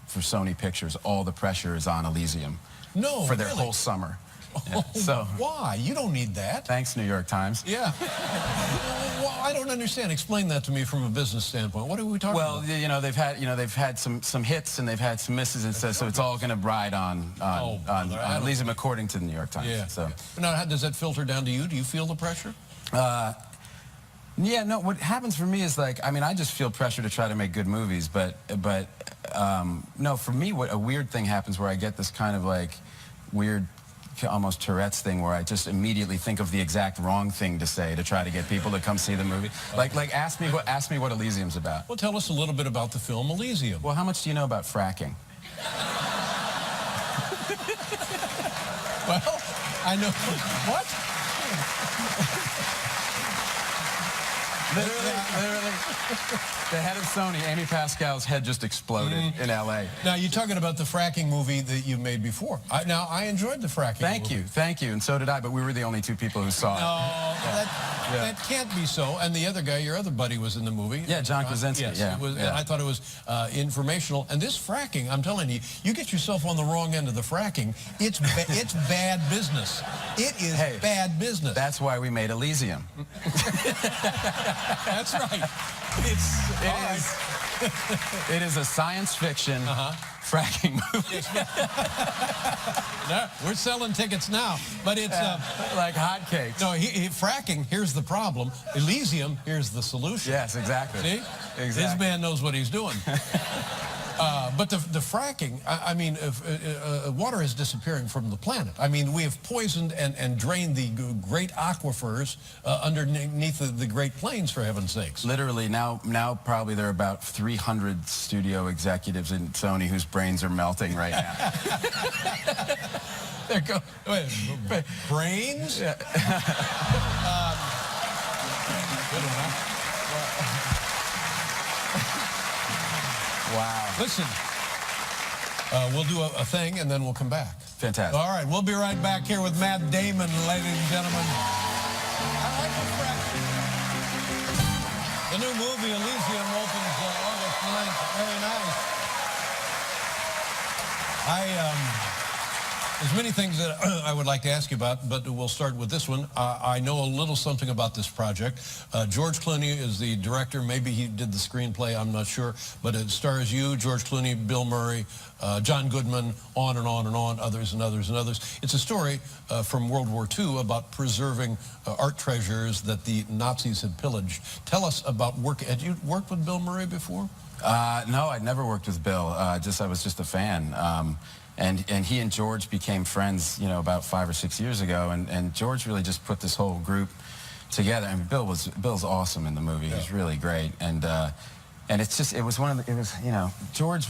for Sony Pictures, all the pressure is on Elysium. No, for their really? whole summer. Yeah, Oh, so why? You don't need that. thanks, New York Times. Yeah. Well, I don't understand. Explain that to me from a business standpoint. What are we talking about? Well, they've had some hits and they've had some misses, and so it's all going to ride on Elysium, according to the New York Times. Yeah. So now, how does that filter down to you? Do you feel the pressure? Yeah, no, what happens for me is, like, I mean, I just feel pressure to try to make good movies, but no, for me, a weird thing happens where I get this kind of, like, weird, almost Tourette's thing where I just immediately think of the exact wrong thing to say to try to get people to come see the movie. Like ask me what Elysium's about. Well, tell us a little bit about the film Elysium. Well, how much do you know about fracking? Well, I know. What? Literally, the head of Sony, Amy Pascal's head just exploded in L.A. Now, you're talking about the fracking movie that you made before. Now, I enjoyed the fracking movie. Thank you, and so did I, but we were the only two people who saw it. No, that can't be so. And the other guy, your other buddy, was in the movie. Yeah, John Krasinski. Yes, yeah, it was, and I thought it was informational. And this fracking, I'm telling you, you get yourself on the wrong end of the fracking, it's bad business. It is bad business. That's why we made Elysium. That's right. It is a science fiction fracking movie. No, we're selling tickets now, but it's like hotcakes. No, fracking. Here's the problem. Elysium. Here's the solution. Yes, exactly. See, exactly. This man knows what he's doing. But the fracking, I mean, water is disappearing from the planet. I mean, we have poisoned and drained the great aquifers underneath the Great Plains, for heaven's sakes. Literally, now probably there are about 300 studio executives in Sony whose brains are melting right now. There go. Wait, brains? Yeah. Wow. Listen, we'll do a thing and then we'll come back. Fantastic. All right, we'll be right back here with Matt Damon, ladies and gentlemen. The new movie Elysium opens August 9th. Very nice. There's many things that I would like to ask you about, but we'll start with this one. I know a little something about this project. George Clooney is the director. Maybe he did the screenplay, I'm not sure. But it stars you, George Clooney, Bill Murray, John Goodman, on and on and on, others and others and others. It's a story from World War II about preserving art treasures that the Nazis had pillaged. Tell us about work. Had you worked with Bill Murray before? No, I'd never worked with Bill. I was just a fan. And he and George became friends, you know, about 5 or 6 years ago. And George really just put this whole group together. I mean, Bill's awesome in the movie. Yeah. He's really great. And it was you know, George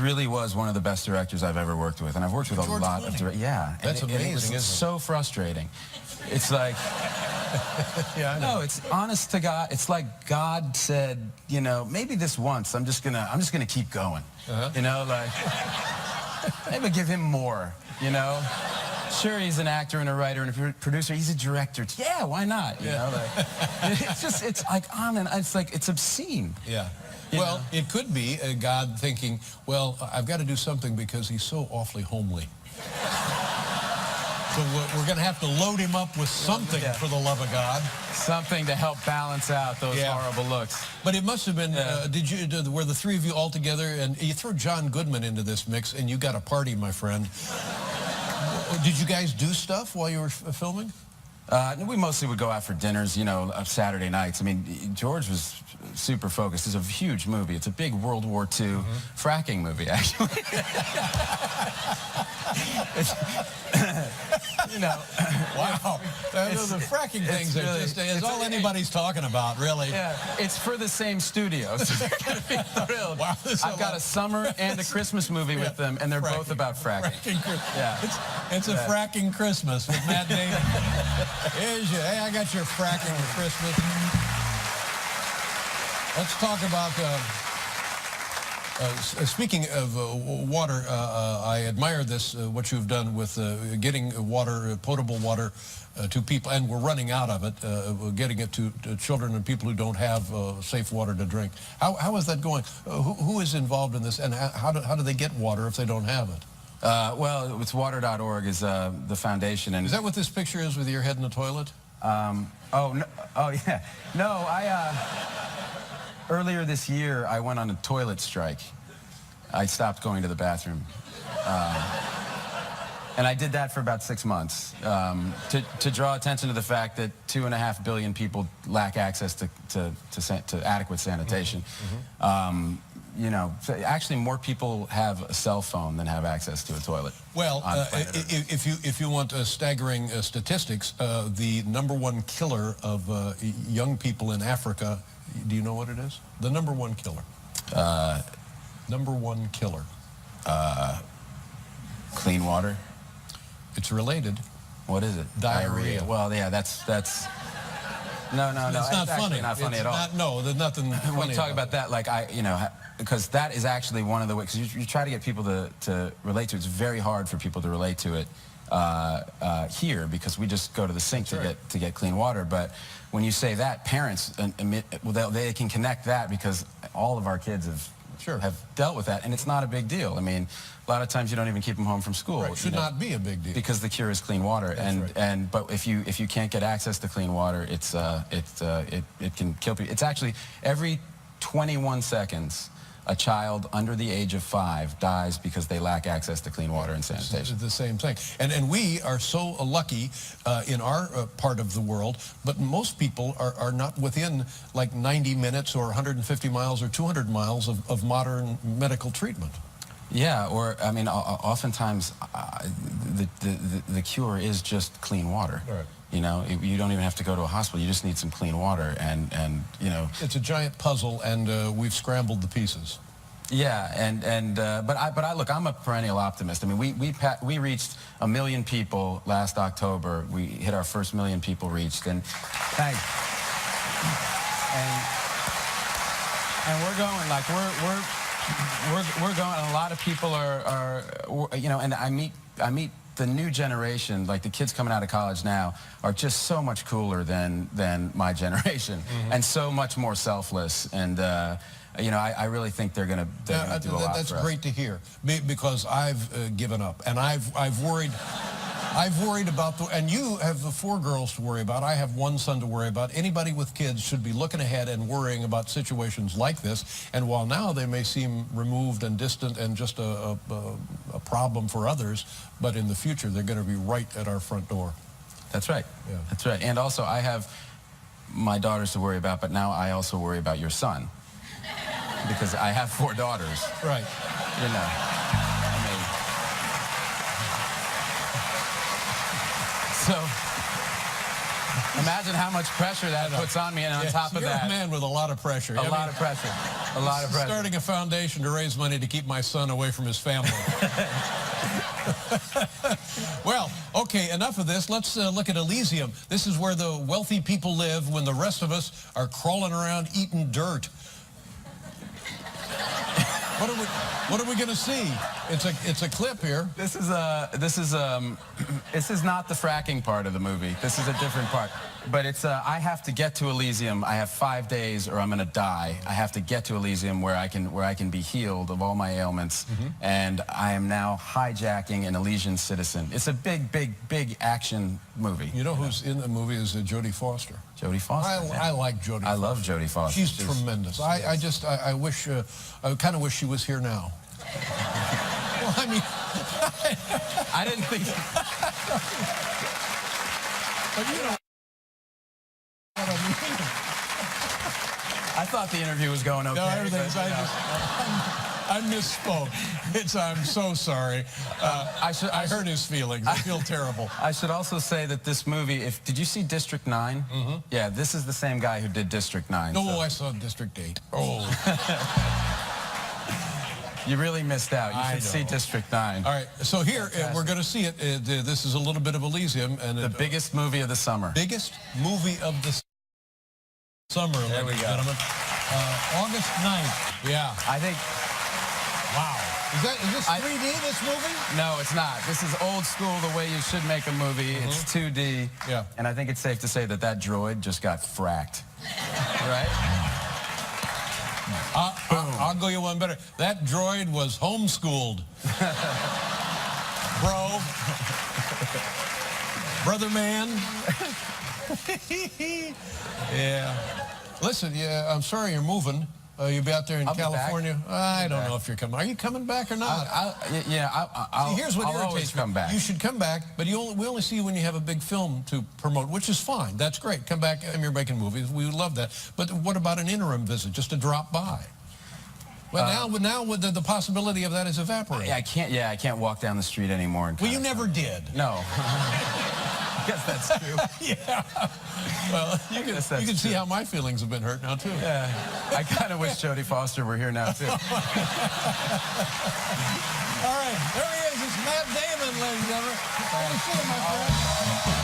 really was one of the best directors I've ever worked with. And I've worked with a lot of directors. Yeah. That's amazing, isn't it? It's so frustrating. It's like, yeah, I know. no, it's honest to God. It's like God said, you know, maybe this once I'm just gonna keep going. You know, like, maybe give him more, you know? Sure, he's an actor and a writer and a producer. He's a director. Yeah, why not? You know, like, it's like it's obscene. Yeah. Well, it could be God thinking, well, I've got to do something because he's so awfully homely. So we're going to have to load him up with something, for the love of God. Something to help balance out those horrible looks. But it must have been, were the three of you all together, and you throw John Goodman into this mix, and you got a party, my friend. Did you guys do stuff while you were filming? We mostly would go out for dinners, you know, Saturday nights. I mean, George was super focused. It's a huge movie. It's a big World War II fracking movie, actually. You know. Wow. The fracking things is all anybody's talking about, really. Yeah, it's for the same studio, so they're going to be thrilled. Wow, I've got a summer and a Christmas movie with them, and they're both about fracking. It's a fracking Christmas with Matt Damon. Hey, I got your fracking Christmas. Let's talk about Speaking of water, I admire this, what you've done with getting water, potable water, to people, and we're running out of it, getting it to children and people who don't have safe water to drink. How is that going? Who is involved in this, and how do they get water if they don't have it? Well, it's water.org is the foundation. And is that what this picture is with your head in the toilet? Oh, no, oh, yeah. No, earlier this year, I went on a toilet strike. I stopped going to the bathroom. And I did that for about 6 months to draw attention to the fact that 2.5 billion people lack access to adequate sanitation. Mm-hmm. You know, actually more people have a cell phone than have access to a toilet. Well, if you want staggering statistics, the #1 killer of young people in Africa, do you know what it is? The #1 killer. #1 killer. Clean water. It's related. What is it? Diarrhea. Well, yeah, that's. No. It's not funny. Not funny at all. No, there's nothing funny. When you talk about that, like because that is actually one of the ways. Because you try to get people to relate to it. It's very hard for people to relate to it here because we just go to the sink to get clean water. But when you say that, parents they can connect that because all of our kids have dealt with that, and it's not a big deal. I mean, a lot of times you don't even keep them home from school. Right. Should not be a big deal because the cure is clean water. But if you can't get access to clean water, it can kill people. It's actually every 21 seconds. A child under the age of 5 dies because they lack access to clean water and sanitation. It's the same thing. And we are so lucky in our part of the world, but most people are not within like 90 minutes or 150 miles or 200 miles of modern medical treatment. Yeah, or I mean, oftentimes the cure is just clean water. Right. You know, you don't even have to go to a hospital. You just need some clean water, and you know. It's a giant puzzle, and we've scrambled the pieces. Yeah, but look, I'm a perennial optimist. I mean, we reached 1 million people last October. We hit our first 1 million people reached, and thanks. And we're going like we're going. And a lot of people are you know, and I meet the new generation, like the kids coming out of college now, are just so much cooler than my generation, and so much more selfless. And you know, I really think they're gonna do a lot for us. That's great to hear, because I've given up, and I've worried. I've worried about and you have 4 girls to worry about. I have 1 son to worry about. Anybody with kids should be looking ahead and worrying about situations like this. And while now they may seem removed and distant and just a problem for others, but in the future they're going to be right at our front door. That's right. Yeah. That's right. And also I have my daughters to worry about, but now I also worry about your son because I have 4 daughters. Right. You know. So imagine how much pressure that puts on me, and on top of that, you're a man with a lot of pressure. A lot of pressure. A lot of pressure. Starting a foundation to raise money to keep my son away from his family. Well, okay, enough of this. Let's look at Elysium. This is where the wealthy people live when the rest of us are crawling around eating dirt. What are we going to see? It's a clip here. This is not the fracking part of the movie. This is a different part. But it's I have to get to Elysium. I have 5 days or I'm going to die. I have to get to Elysium where I can be healed of all my ailments. And I am now hijacking an Elysian citizen. It's a big action movie. You know who's in the movie is Jodie Foster. Jodie Foster. I like Jodie Foster. I love Jodie Foster. She's tremendous. I wish, I kind of wish she was here now. Well, I mean, I didn't think. But you know what I mean. I thought the interview was going okay. No, everything's. I misspoke. I'm so sorry. I hurt his feelings. I feel terrible. I should also say that this movie, did you see District 9? Yeah, this is the same guy who did District 9. No, so. I saw District 8. Oh. You really missed out. You should see District 9. All right, so here, we're going to see it. This is a little bit of Elysium. And the biggest movie of the summer. Biggest movie of the summer, there we go. Gentlemen. August 9th. Yeah. I think Is this 3D, this movie? No, it's not. This is old school, the way you should make a movie. It's 2D. Yeah. And I think it's safe to say that that droid just got fracked. Right? I'll go you one better. That droid was homeschooled. Bro. Brother man. Yeah. Listen, yeah, I'm sorry you're moving. You'll be out there in California. I don't know if you're coming. Are you coming back or not? Here's what irritates me. Come back. You should come back, but we only see you when you have a big film to promote, which is fine. That's great. Come back. You're making movies. We would love that. But what about an interim visit, just to drop by? Well, now the possibility of that is evaporating. I can't walk down the street anymore. Well, you never did. No. I guess that's true. Yeah. Well, you can see how my feelings have been hurt now, too. Yeah. I kind of wish Jodie Foster were here now, too. All right. There he is. It's Matt Damon, ladies and gentlemen. Good to see you, my friend.